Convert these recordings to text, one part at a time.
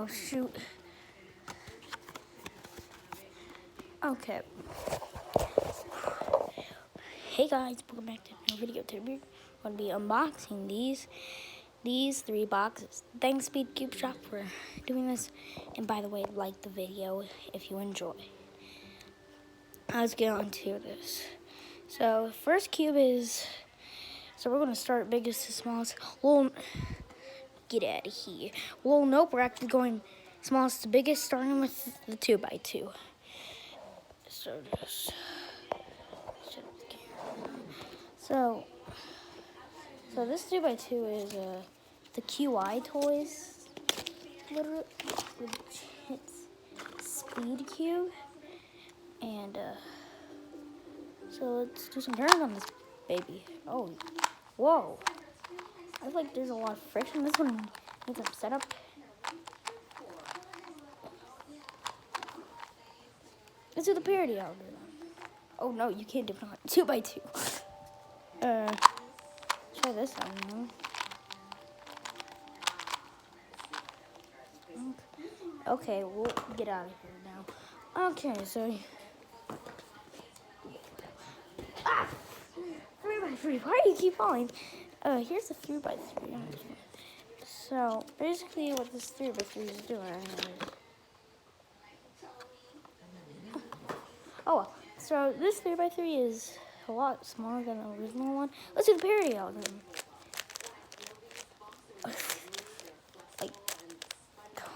Oh, shoot. Okay. Hey guys, welcome back to another video. Today we're going to be unboxing these 3 boxes. Thanks Speed Cube Shop for doing this. And by the way, like the video if you enjoy. Let's get on to this. So, first cube is, so we're going to start biggest to smallest. Well, get out of here. Well, nope, we're actually going smallest to biggest, starting with the 2x2. So just so this 2x2 is the QI toys, literally, it's Speed Cube, and so let's do some turns on this baby. Oh, whoa! I feel like there's a lot of friction. This one needs some setup. Let's do the parity algorithm. Oh no, you can't do it on 2x2. Try this one. Okay, we'll get out of here now. Okay, so 3x3. Why do you keep falling? Here's the 3x3. So basically, what this 3x3 is doing. Oh well. So this 3x3 is a lot smaller than the original one. Let's do the parity algorithm. Like,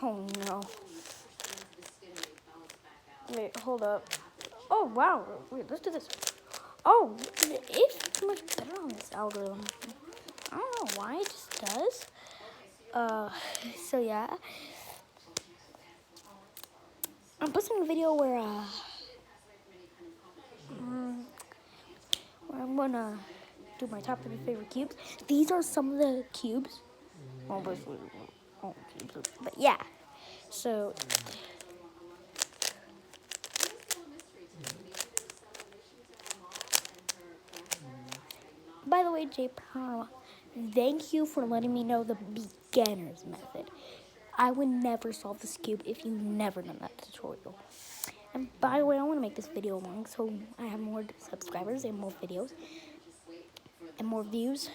oh no. Wait, hold up. Oh wow. Wait, let's do this. Oh, it's much better on this algorithm. I don't know why, it just does. So yeah. I'm posting a video where I'm gonna do my top 3 favorite cubes. These are some of the cubes. Well, basically, all cubes, but yeah. So, by the way, J Parma, thank you for letting me know the beginner's method. I would never solve this cube if you never done that tutorial. And by the way, I want to make this video long so I have more subscribers and more videos and more views.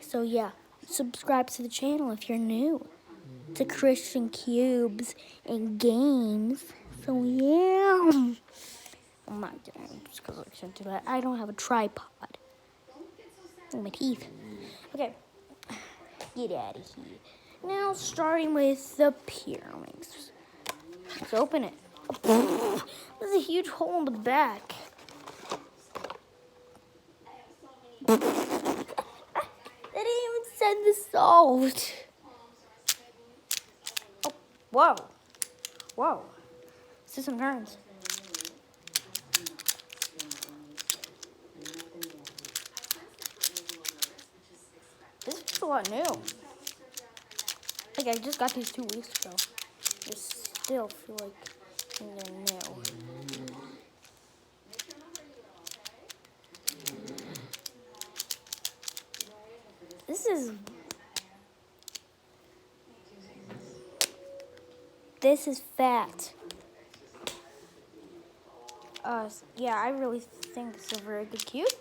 So yeah, subscribe to the channel if you're new to Christian Cubes and games. So yeah, I'm not kidding, just because I can't do that. I don't have a tripod. Oh, my teeth. Okay, get out of here. Now starting with the pyramids. Let's open it. There's a huge hole in the back. They didn't even send the salt. Oh, whoa. Whoa. Let's do some turns. This is a lot new. Like, I just got these 2 weeks ago. I still feel like they're new. This is fat. Yeah, I really think it's a very good cube.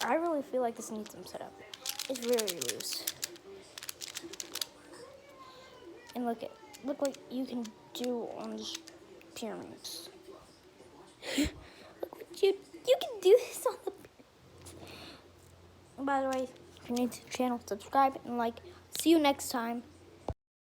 I really feel like this needs some setup. It's very loose. And look like you can do on these pyramids. Look what you can do this on the pyramids. And by the way, if you're new to the channel, subscribe and like. See you next time.